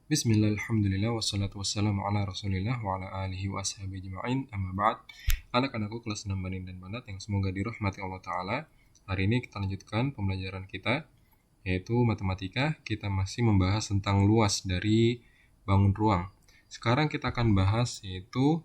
Bismillah, alhamdulillah, wassalatu wassalamu ala rasulillah wa ala alihi wa ashabihi ajma'in, amma ba'd. Anak-anakku kelas 6 Banin dan Banat yang semoga dirahmati Allah Ta'ala. Hari ini kita lanjutkan pembelajaran kita, yaitu matematika. Kita masih membahas tentang luas dari bangun ruang. Sekarang kita akan bahas yaitu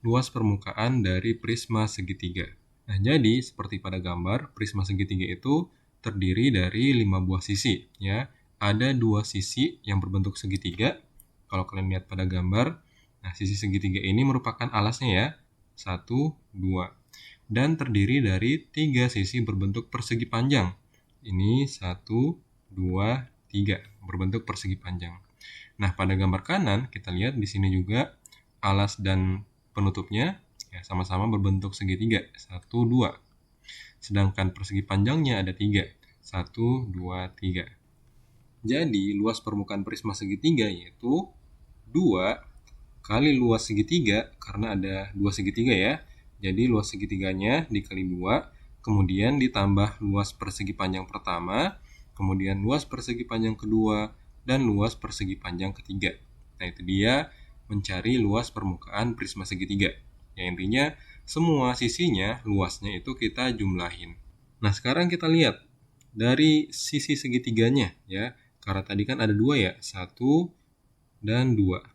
luas permukaan dari prisma segitiga. Nah, jadi seperti pada gambar, prisma segitiga itu terdiri dari 5 buah sisi, ya. Ada 2 sisi yang berbentuk segitiga. Kalau kalian lihat pada gambar, nah sisi segitiga ini merupakan alasnya ya. 1, 2. Dan terdiri dari 3 sisi berbentuk persegi panjang. Ini 1, 2, 3 berbentuk persegi panjang. Nah, pada gambar kanan kita lihat di sini juga alas dan penutupnya ya sama-sama berbentuk segitiga. 1, 2. Sedangkan persegi panjangnya ada 3. 1, 2, 3. Jadi, luas permukaan prisma segitiga yaitu 2 kali luas segitiga, karena ada 2 segitiga ya. Jadi, luas segitiganya dikali 2, kemudian ditambah luas persegi panjang pertama, kemudian luas persegi panjang kedua, dan luas persegi panjang ketiga. Nah, itu dia mencari luas permukaan prisma segitiga. Ya, intinya semua sisinya, luasnya itu kita jumlahin. Nah, sekarang kita lihat dari sisi segitiganya ya. Karena tadi kan ada 2 ya, 1 dan 2.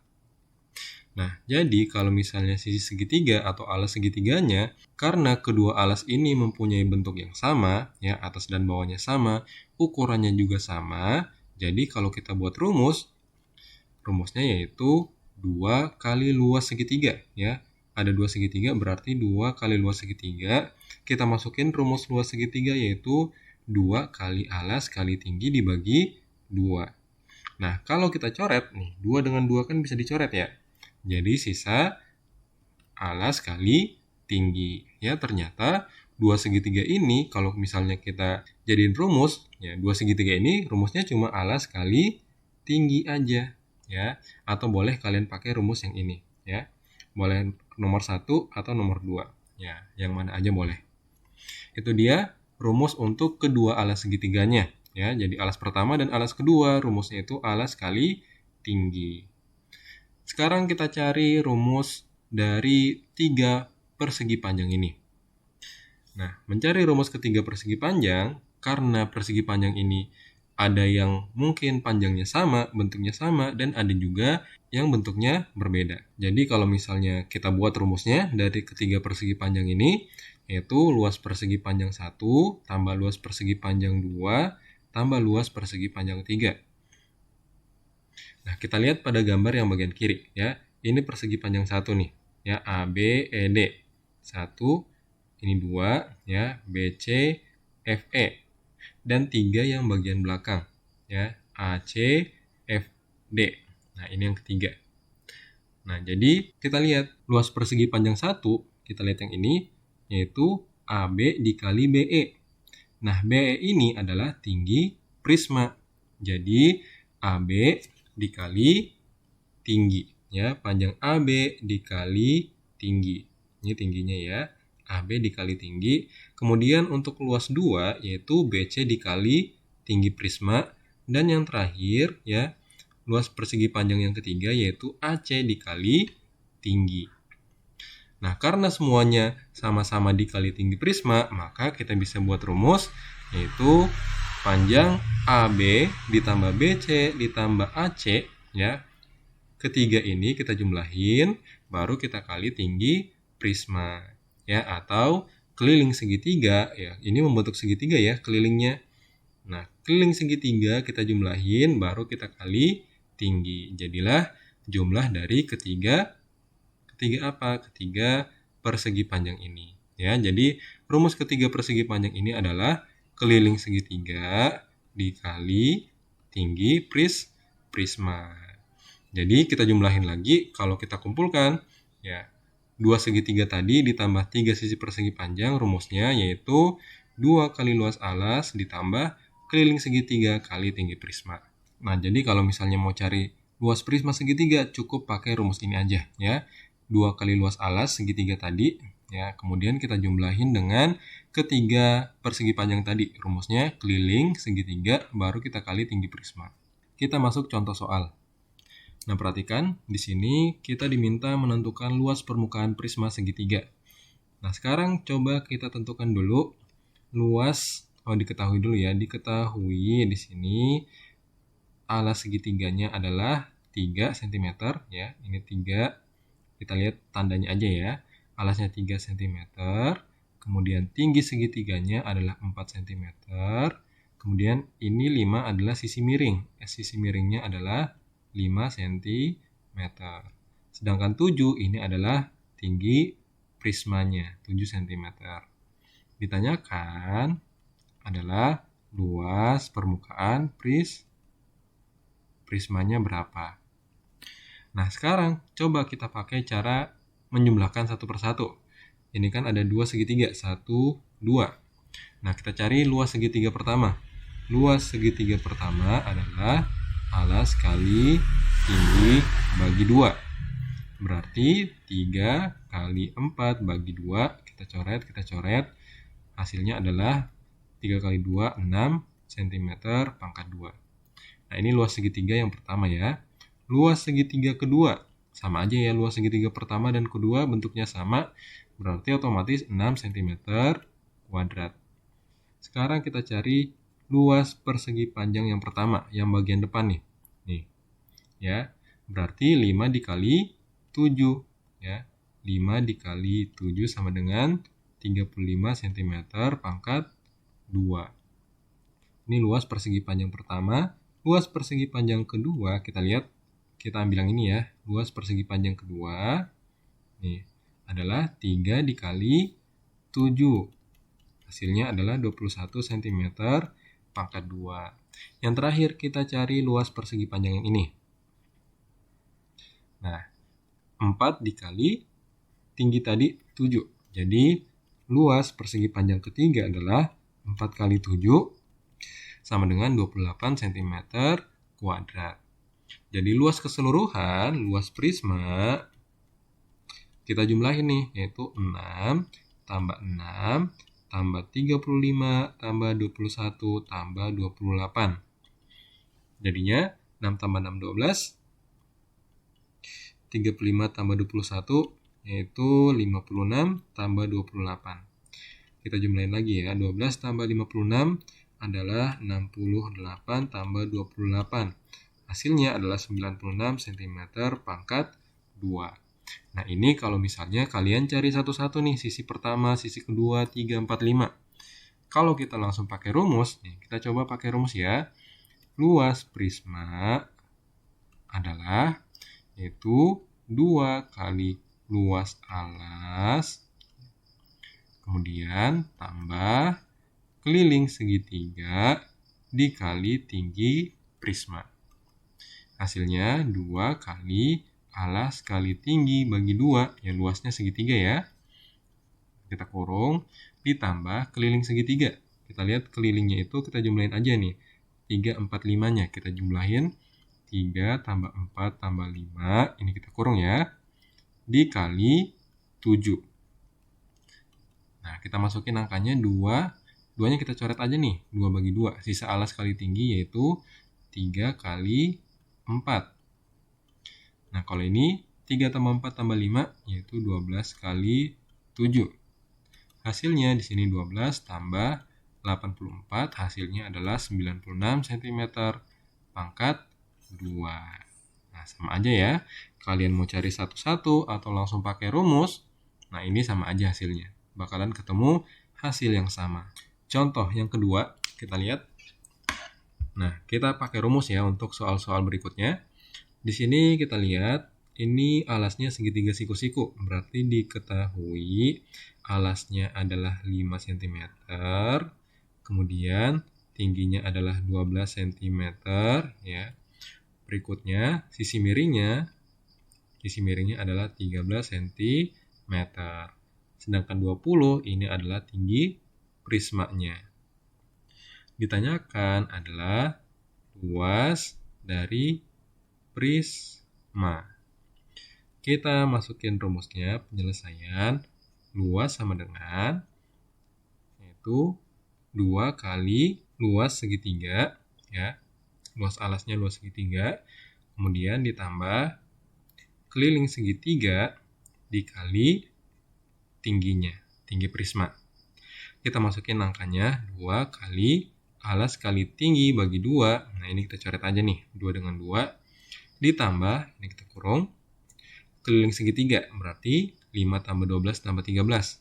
Nah, jadi kalau misalnya sisi segitiga atau alas segitiganya, karena kedua alas ini mempunyai bentuk yang sama, ya atas dan bawahnya sama, ukurannya juga sama, jadi kalau kita buat rumusnya yaitu 2 kali luas segitiga, ya. Ada 2 segitiga berarti 2 kali luas segitiga. Kita masukin rumus luas segitiga yaitu 2 kali alas kali tinggi dibagi 2. Nah, kalau kita coret nih, 2 dengan 2 kan bisa dicoret ya. Jadi sisa alas kali tinggi. Ya, ternyata 2 segitiga ini kalau misalnya kita jadiin rumus, ya 2 segitiga ini rumusnya cuma alas kali tinggi aja, ya. Atau boleh kalian pakai rumus yang ini, ya. Boleh nomor 1 atau nomor 2. Ya, yang mana aja boleh. Itu dia rumus untuk kedua alas segitiganya. Ya, jadi alas pertama dan alas kedua rumusnya itu alas kali tinggi. Sekarang kita cari rumus dari 3 persegi panjang ini. Nah, mencari rumus ketiga persegi panjang, karena persegi panjang ini ada yang mungkin panjangnya sama, bentuknya sama, dan ada juga yang bentuknya berbeda. Jadi kalau misalnya kita buat rumusnya dari ketiga persegi panjang ini, yaitu luas persegi panjang 1 tambah luas persegi panjang 2 tambah luas persegi panjang 3. Nah, kita lihat pada gambar yang bagian kiri ya. Ini persegi panjang 1 nih, ya A B E D. 1, ini 2 ya, B C F E. Dan 3 yang bagian belakang ya, A C F D. Nah, ini yang ketiga. Nah, jadi kita lihat luas persegi panjang 1, kita lihat yang ini yaitu AB dikali BE. Nah, BE ini adalah tinggi prisma. Jadi, AB dikali tinggi. Ya, panjang AB dikali tinggi. Ini tingginya ya. AB dikali tinggi. Kemudian untuk luas 2, yaitu BC dikali tinggi prisma. Dan yang terakhir, ya, luas persegi panjang yang ketiga, yaitu AC dikali tinggi. Nah, karena semuanya sama-sama dikali tinggi prisma, maka kita bisa buat rumus, yaitu panjang AB ditambah BC ditambah AC, ya. Ketiga ini kita jumlahin, baru kita kali tinggi prisma, ya, atau keliling segitiga, ya. Ini membentuk segitiga ya kelilingnya. Nah, keliling segitiga kita jumlahin, baru kita kali tinggi. Jadilah jumlah dari ketiga persegi panjang ini. Ya, jadi rumus ketiga persegi panjang ini adalah keliling segitiga dikali tinggi prisma. Jadi kita jumlahin lagi, kalau kita kumpulkan ya 2 segitiga tadi ditambah 3 sisi persegi panjang, rumusnya yaitu 2 kali luas alas ditambah keliling segitiga kali tinggi prisma. Nah, jadi kalau misalnya mau cari luas prisma segitiga, cukup pakai rumus ini aja ya. 2 kali luas alas segitiga tadi, ya. Kemudian kita jumlahin dengan ketiga persegi panjang tadi. Rumusnya keliling segitiga baru kita kali tinggi prisma. Kita masuk contoh soal. Nah, perhatikan di sini kita diminta menentukan luas permukaan prisma segitiga. Nah, sekarang coba kita tentukan dulu luas, diketahui dulu ya, diketahui di sini alas segitiganya adalah 3 cm ya. Ini 3, kita lihat tandanya aja ya. Alasnya 3 cm, kemudian tinggi segitiganya adalah 4 cm, kemudian ini 5 adalah sisi miring. Sisi miringnya adalah 5 cm. Sedangkan 7 ini adalah tinggi prismanya, 7 cm. Ditanyakan adalah luas permukaan prismanya berapa. Nah, sekarang coba kita pakai cara menjumlahkan satu persatu. Ini kan ada dua segitiga, 1, 2. Nah, kita cari luas segitiga pertama. Luas segitiga pertama adalah alas kali tinggi bagi 2. Berarti 3 kali 4 bagi 2. Kita coret. Hasilnya adalah 3 kali 2, 6 cm pangkat 2. Nah, ini luas segitiga yang pertama ya. Luas segitiga kedua, sama aja ya, luas segitiga pertama dan kedua bentuknya sama, berarti otomatis 6 cm kuadrat. Sekarang kita cari luas persegi panjang yang pertama, yang bagian depan nih. Nih. Ya. Berarti 5 dikali 7 ya. 5 dikali 7 sama dengan 35 cm pangkat 2. Ini luas persegi panjang pertama. Luas persegi panjang kedua, kita lihat, kita ambil yang ini ya. Luas persegi panjang kedua nih adalah 3 dikali 7. Hasilnya adalah 21 cm pangkat 2. Yang terakhir kita cari luas persegi panjang yang ini. Nah, 4 dikali tinggi tadi 7. Jadi luas persegi panjang ketiga adalah 4 kali 7 sama dengan 28 cm kuadrat. Jadi luas keseluruhan, luas prisma, kita jumlahin nih, yaitu 6 tambah 6 tambah 35 tambah 21 tambah 28. Jadinya 6 tambah 6, 12. 35 tambah 21, yaitu 56 tambah 28. Kita jumlahin lagi ya, 12 tambah 56 adalah 68 tambah 28. Hasilnya adalah 96 cm pangkat 2. Nah, ini kalau misalnya kalian cari satu-satu nih, sisi pertama, sisi kedua, 3, 4, 5. Kalau kita langsung pakai rumus, nih, kita coba pakai rumus ya. Luas prisma adalah yaitu 2 kali luas alas, kemudian tambah keliling segitiga dikali tinggi prisma. Hasilnya 2 kali alas kali tinggi bagi 2, ya luasnya segitiga ya. Kita kurung, ditambah keliling segitiga. Kita lihat kelilingnya itu kita jumlahin aja nih. 3, 4, 5-nya kita jumlahin. 3 tambah 4 tambah 5, ini kita kurung ya. Dikali 7. Nah, kita masukin angkanya 2. 2-nya kita coret aja nih. 2 bagi 2. Sisa alas kali tinggi yaitu 3 kali 4. Nah, kalau ini 3 tambah 4 tambah 5 yaitu 12 kali 7. Hasilnya di sini 12 tambah 84, hasilnya adalah 96 cm pangkat 2. Nah, sama aja ya. Kalian mau cari satu-satu atau langsung pakai rumus, nah ini sama aja hasilnya. Bakalan ketemu hasil yang sama. Contoh yang kedua, kita lihat. Nah, kita pakai rumus ya untuk soal-soal berikutnya. Di sini kita lihat, ini alasnya segitiga siku-siku. Berarti diketahui alasnya adalah 5 cm. Kemudian tingginya adalah 12 cm. Ya. Berikutnya, sisi miringnya adalah 13 cm. Sedangkan 20 ini adalah tinggi prismanya. Ditanyakan adalah luas dari prisma. Kita masukin rumusnya penyelesaian. Luas sama dengan yaitu 2 kali luas segitiga ya. Luas alasnya luas segitiga kemudian ditambah keliling segitiga dikali tingginya, tinggi prisma. Kita masukin angkanya 2 kali alas kali tinggi bagi 2. Nah, ini kita coret aja nih, 2 dengan 2. Ditambah, ini kita kurung, keliling segitiga, berarti 5 tambah 12 tambah 13.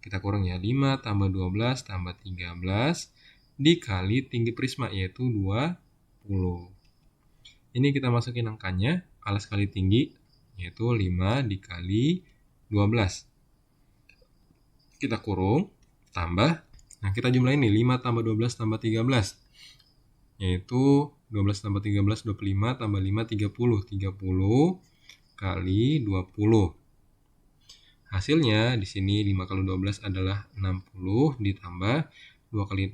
Kita kurung ya, 5 tambah 12 tambah 13 dikali tinggi prisma, yaitu 20. Ini kita masukin angkanya, alas kali tinggi, yaitu 5 dikali 12. Kita kurung, tambah. Nah, kita jumlahin nih, 5 tambah 12 tambah 13. Yaitu 12 tambah 13, 25, tambah 5, 30. 30 kali 20. Hasilnya, di sini 5 kali 12 adalah 60, ditambah 2 kali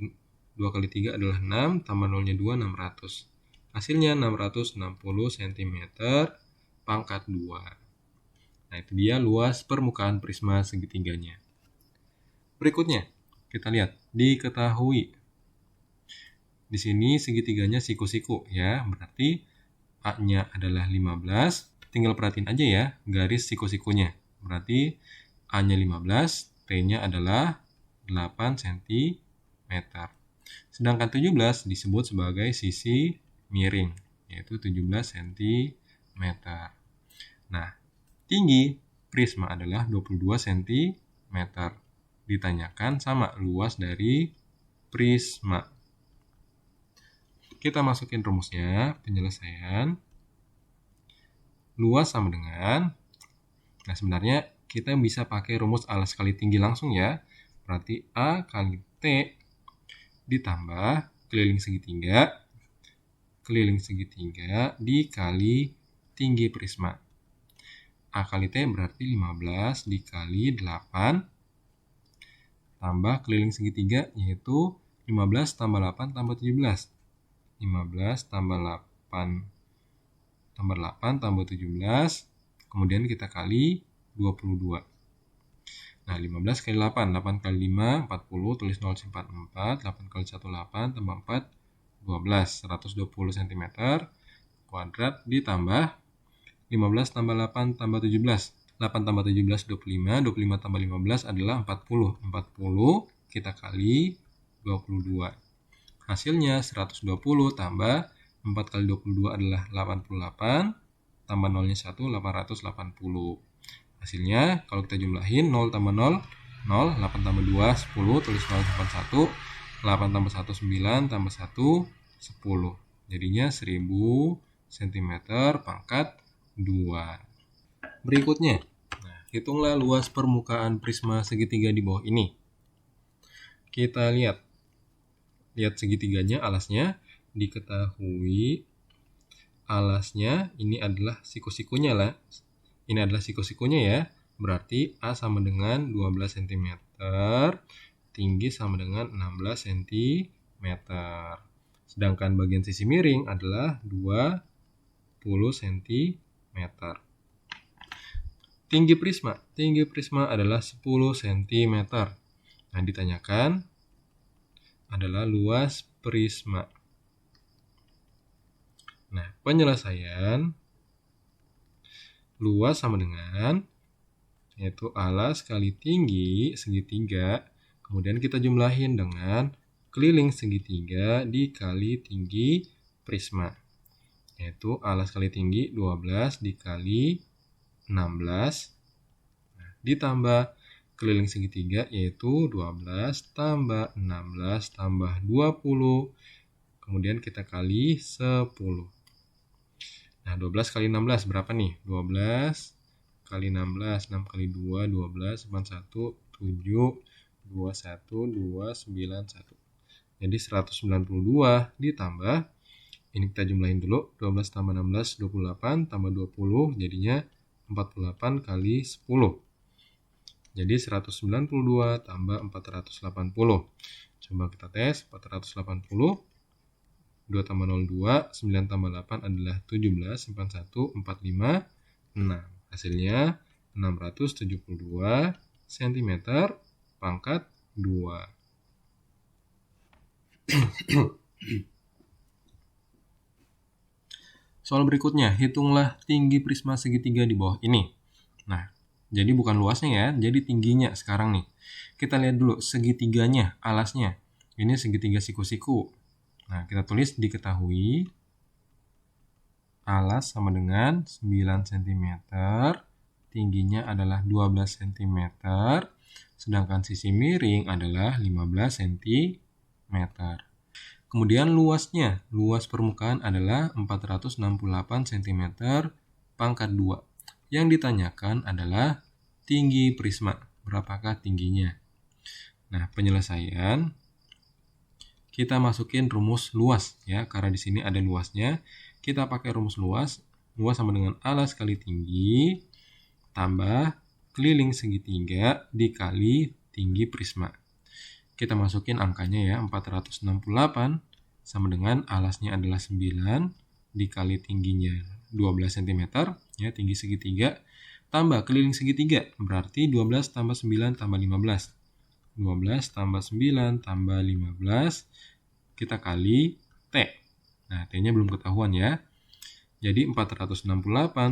3 adalah 6, tambah 0-nya 2, 600. Hasilnya 660 cm pangkat 2. Nah, itu dia luas permukaan prisma segitiganya. Berikutnya, kita lihat, diketahui. Di sini segitiganya siku-siku ya, berarti A-nya adalah 15. Tinggal perhatiin aja ya, garis siku-sikunya. Berarti A-nya 15, T-nya adalah 8 cm. Sedangkan 17 disebut sebagai sisi miring, yaitu 17 cm. Nah, tinggi prisma adalah 22 cm. Ditanyakan sama luas dari prisma. Kita masukin rumusnya, penyelesaian. Luas sama dengan, nah sebenarnya kita bisa pakai rumus alas kali tinggi langsung ya. Berarti A kali T ditambah keliling segitiga dikali tinggi prisma. A kali T berarti 15 dikali 8 tambah keliling segitiga, yaitu 15 tambah 8 tambah 17. 15 tambah 8 tambah 17, kemudian kita kali 22. Nah, 15 kali 8, 8 kali 5, 40, tulis 0 simpan 4, 8 kali 1, 8, tambah 4, 12, 120 cm kuadrat ditambah 15 tambah 8 tambah 17. 8 tambah 17, 25, 25 tambah 15 adalah 40. 40 kita kali 22. Hasilnya 120 tambah 4 kali 22 adalah 88, tambah 0-nya 1, 880. Hasilnya, kalau kita jumlahin, 0 tambah 0, 0, 8 tambah 2, 10, tulis 0 simpan 1, 8 tambah 1, 9, tambah 1, 10. Jadinya 1000 cm pangkat 2. Berikutnya, nah, hitunglah luas permukaan prisma segitiga di bawah ini. Kita lihat segitiganya, alasnya. Diketahui alasnya ini adalah siku-sikunya lah. Ini adalah siku-sikunya ya. Berarti A sama dengan 12 cm. Tinggi sama dengan 16 cm. Sedangkan bagian sisi miring adalah 20 cm. Tinggi prisma adalah 10 cm. Nah, ditanyakan adalah luas prisma. Nah, penyelesaian luas sama dengan, yaitu alas kali tinggi segitiga, kemudian kita jumlahin dengan keliling segitiga dikali tinggi prisma, yaitu alas kali tinggi 12 dikali 16, nah, ditambah keliling segitiga, yaitu 12 tambah 16 tambah 20, kemudian kita kali 10. Nah, 12 kali 16 berapa nih? 12 kali 16, 6 kali 2, 12, 41, 7, 21, 291. Jadi 192 ditambah, ini kita jumlahin dulu, 12 tambah 16, 28, tambah 20, jadinya 48 kali 10. Jadi 192 tambah 480. Coba kita tes, 480. 2 tambah 0, 2, 9 tambah 8 adalah 17, simpan 1, 45, 6. Hasilnya 672 cm pangkat 2. Soal berikutnya, hitunglah tinggi prisma segitiga di bawah ini. Nah, jadi bukan luasnya ya, jadi tingginya sekarang nih. Kita lihat dulu segitiganya, alasnya. Ini segitiga siku-siku. Nah, kita tulis diketahui alas sama dengan 9 cm, tingginya adalah 12 cm, sedangkan sisi miring adalah 15 cm. Kemudian luasnya, luas permukaan adalah 468 cm pangkat 2. Yang ditanyakan adalah tinggi prisma, berapakah tingginya? Nah, penyelesaian kita masukin rumus luas ya, karena di sini ada luasnya. Kita pakai rumus luas. Luas sama dengan alas kali tinggi tambah keliling segitiga dikali tinggi prisma. Kita masukin angkanya ya, 468 sama dengan alasnya adalah 9 dikali tingginya 12 cm ya, tinggi segitiga tambah keliling segitiga berarti 12 tambah 9 tambah 15. 12 tambah 9 tambah 15 kita kali T. Nah, T-nya belum ketahuan ya. Jadi 468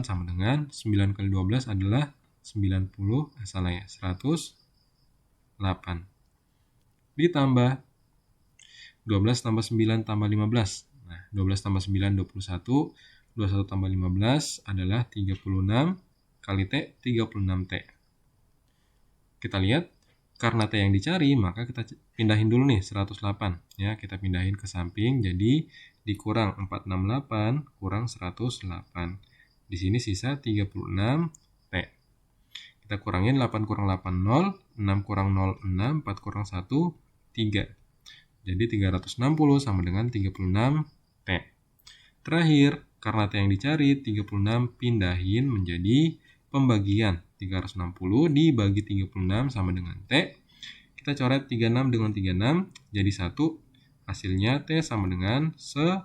sama dengan 9 kali 12 adalah 108. Ditambah 12 tambah 9 tambah 15. Nah, 12 tambah 9 21. 21 tambah 15 adalah 36 kali T 36T. Kita lihat karena T yang dicari, maka kita pindahin dulu nih 108 ya, kita pindahin ke samping jadi dikurang 468 kurang 108. Di sini sisa 36T. Kita kurangin 8 kurang 8 0, 6 kurang 0 6, 4 kurang 1 3. Jadi 360 sama dengan 36T. Terakhir, karena T yang dicari 36 pindahin menjadi pembagian 360 dibagi 36 sama dengan T. Kita coret 36 dengan 36 jadi 1. Hasilnya T sama dengan 10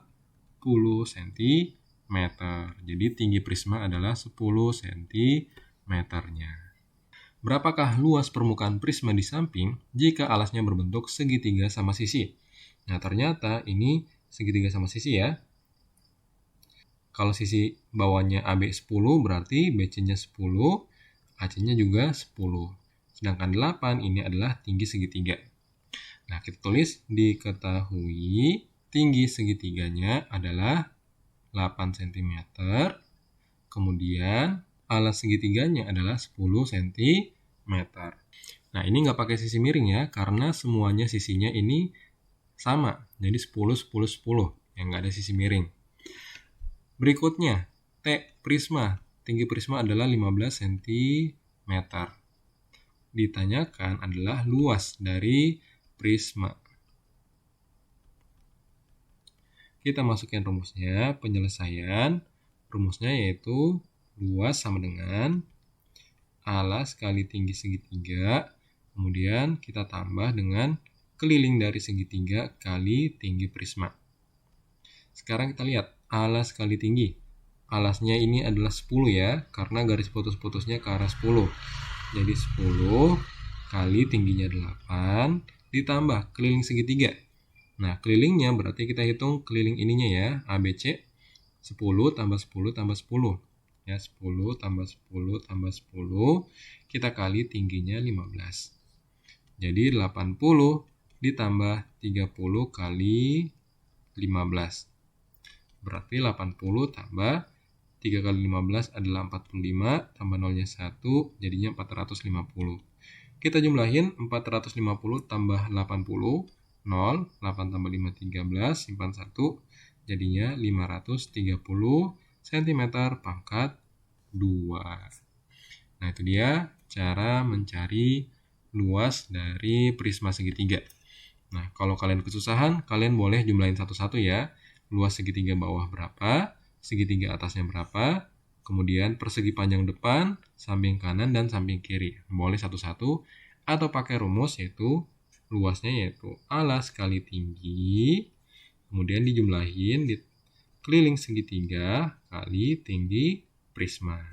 cm. Jadi tinggi prisma adalah 10 cm-nya. Berapakah luas permukaan prisma di samping jika alasnya berbentuk segitiga sama sisi? Nah, ternyata ini segitiga sama sisi ya. Kalau sisi bawahnya AB 10 berarti BC-nya 10, AC-nya juga 10. Sedangkan 8 ini adalah tinggi segitiga. Nah, kita tulis diketahui tinggi segitiganya adalah 8 cm. Kemudian alas segitiganya adalah 10 cm. Nah, ini nggak pakai sisi miring ya, karena semuanya sisinya ini sama. Jadi 10, 10, 10. Yang nggak ada sisi miring. Berikutnya, T prisma. Tinggi prisma adalah 15 cm. Ditanyakan adalah luas dari prisma. Kita masukin rumusnya, penyelesaian. Rumusnya yaitu luas sama dengan alas kali tinggi segitiga. Kemudian kita tambah dengan keliling dari segitiga kali tinggi prisma. Sekarang kita lihat alas kali tinggi. Alasnya ini adalah 10 ya, karena garis putus-putusnya ke arah 10. Jadi 10 kali tingginya 8 ditambah keliling segitiga. Nah, kelilingnya berarti kita hitung keliling ininya ya, ABC 10 tambah 10 tambah 10. Ya, 10 tambah 10 tambah 10 kita kali tingginya 15. Jadi 80 ditambah 30 kali 15. Berarti 80 tambah 3 kali 15 adalah 45, tambah 0-nya 1, jadinya 450. Kita jumlahin 450 tambah 80, 0, 8 tambah 5, 13, simpan 1, jadinya 530 cm pangkat 2. Nah, itu dia cara mencari luas dari prisma segitiga. Nah, kalau kalian kesusahan, kalian boleh jumlahin satu-satu ya. Luas segitiga bawah berapa, segitiga atasnya berapa, kemudian persegi panjang depan, samping kanan, dan samping kiri. Boleh satu-satu, atau pakai rumus yaitu luasnya yaitu alas kali tinggi, kemudian dijumlahin di keliling segitiga kali tinggi prisma.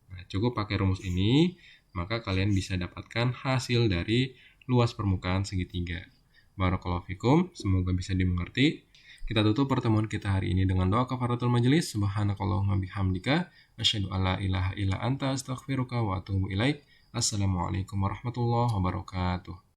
Nah, cukup pakai rumus ini, maka kalian bisa dapatkan hasil dari luas permukaan segitiga. Barakallahu fikum, semoga bisa dimengerti. Kita tutup pertemuan kita hari ini dengan doa kafaratul majelis. Subhanakallahumma bihamdika asyhadu alla ilaha illa anta astaghfiruka wa atubu ilaik. Assalamualaikum warahmatullahi wabarakatuh.